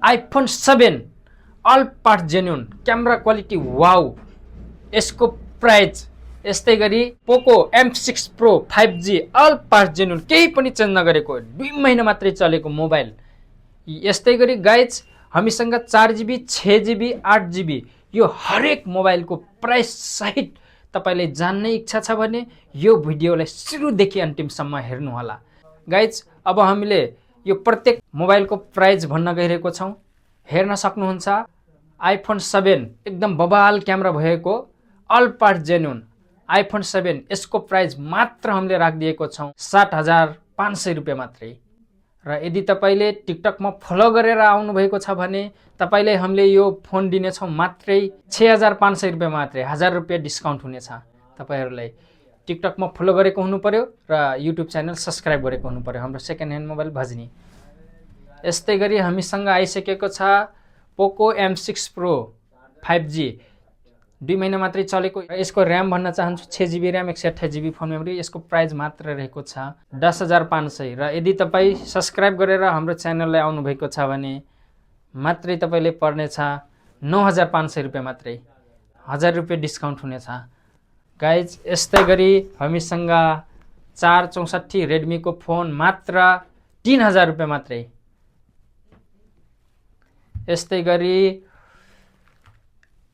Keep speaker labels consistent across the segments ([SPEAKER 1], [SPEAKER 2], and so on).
[SPEAKER 1] IPhone 7 all part genuine, camera quality wow, यसको price. यस्तै गरी पोको M6 Pro 5G all part genuine, केही पनि चेन्ज नगरेको 2 महिना मात्रै चलेको मोबाइल। यस्तै गरी गाइज हामीसँग 4GB 6GB 8GB यो हरेक मोबाइलको प्राइस सहित तपाईले जान्ने इच्छा छ भने यो भिडियोलाई सुरुदेखि अन्तिमसम्म हेर्नु होला। गाइज अब हामीले यो प्रत्येक मोबाइलको प्राइस भन्न गइरहेको छौं। हेर्न सक्नुहुन्छ आइफोन 7 एकदम बबाल क्यामेरा भएको अल पार्ट जेन्युन आइफोन 7, यसको प्राइस मात्र हामीले राखिदिएको छौं 7,500 रुपैयाँ मात्रै। र यदि तपाईले टिकटकमा फलो गरेर आउनु भएको छ भने तपाईले हामीले यो फोन दिनेछौं मात्रै 6,500 रुपैयाँ मात्रै, 1000 रुपैयाँ डिस्काउन्ट हुनेछ। तपाईहरुलाई टिकटकमा फलो गरेको हुनु पर्यो र युट्युब च्यानल सब्स्क्राइब गरेको हुनु पर्यो हाम्रो सेकेन्ड ह्यान्ड मोबाइल भजनी। यस्तै गरी हामीसँग आइसकेको छ पोको M6 Pro 5G, 2 महिना मात्रै चलेको। यसको र्याम भन्न चाहन्छु 6GB RAM 128GB phone memory. यसको प्राइस मात्र रहेको छ 10,500। र यदि तपाई सब्स्क्राइब गरेर हाम्रो च्यानललाई आउनु भएको छ भने मात्रै तपाईले पर्नेछ 9,500 रुपैयाँ मात्रै, 1000 रुपैयाँ डिस्काउन्ट हुनेछ। गाइज यस्तै गरी हामीसँग 464 रेडमी को फोन मात्र 3,000 रुपैयाँ मात्रै। यस्तै गरी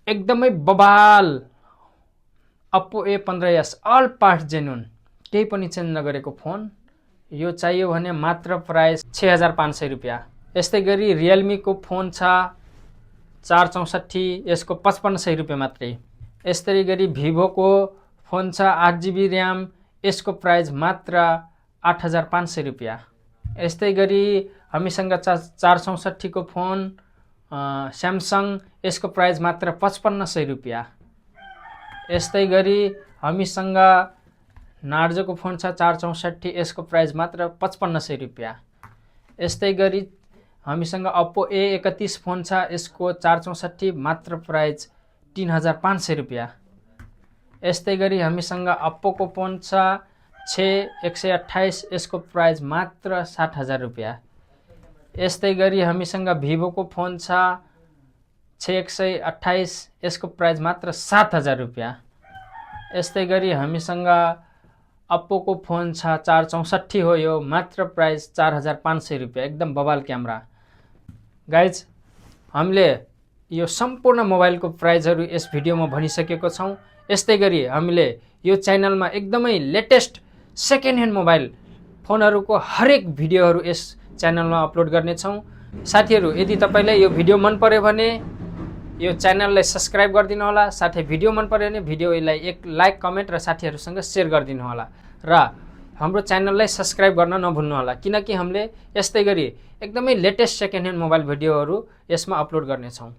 [SPEAKER 1] एकदमै बबाल Oppo A15s all part genuine, केही पनि चेन्ज नगरेको फोन। यो चाहियो भने मात्र प्राइस 6,500 रुपैयाँ। यस्तै गरी रियलमी को फोन छ 464, यसको 5,500 रुपैयाँ मात्रै। यस्तै गरी भिभो को फोन छ 8GB र्याम, यसको प्राइस मात्र 8,500 रुपैयाँ। यस्तै गरी हामीसँग 464 को फोन स्यामसङ, यसको प्राइस मात्र 5,500 रुपैयाँ। यस्तै गरी हामीसँग नार्जोको फोन छ 464, यसको प्राइस मात्र 5,500 रुपैयाँ। यस्तै गरी हामीसँग Oppo A31 फोन छ, यसको 464 मात्र प्राइस 3,500 रुपैयाँ। यस्तै गरी हामीसँग Oppo को फोन छ 6128, यसको प्राइस मात्र 60,000 रुपैयाँ। यस्तै गरी हामीसँग भिभो को फोन छ 6128, यसको प्राइस मात्र 7,000 रुपैयाँ। यस्तै गरी हामीसँग Oppo को फोन छ 464 हो, यो मात्र प्राइस 4,500 रुपैयाँ, एकदम बबाल क्यामेरा। गाइज हामीले यो सम्पूर्ण मोबाइलको प्राइसहरु यस भिडियोमा भनिसकेको छौं। यस्तै गरी हामीले यो च्यानलमा एकदमै लेटेस्ट सेकेन्ड ह्यान्ड मोबाइल फोनहरुको हरेक भिडियोहरु यस च्यानलमा अपलोड गर्ने छौं। साथीहरु यदि तपाईलाई यो भिडियो मन पर्यो भने यो च्यानललाई सब्स्क्राइब गरिदिनु होला। साथै भिडियो मन पर्यो भने भिडियोलाई एक लाइक, कमेन्ट र साथीहरुसँग शेयर गरिदिनु होला। र हाम्रो च्यानललाई सब्स्क्राइब गर्न नभुल्नु होला, किनकि हामीले यस्तै गरी एकदमै लेटेस्ट सेकेन्ड ह्यान्ड मोबाइल भिडियोहरु यसमा अपलोड गर्ने छौं।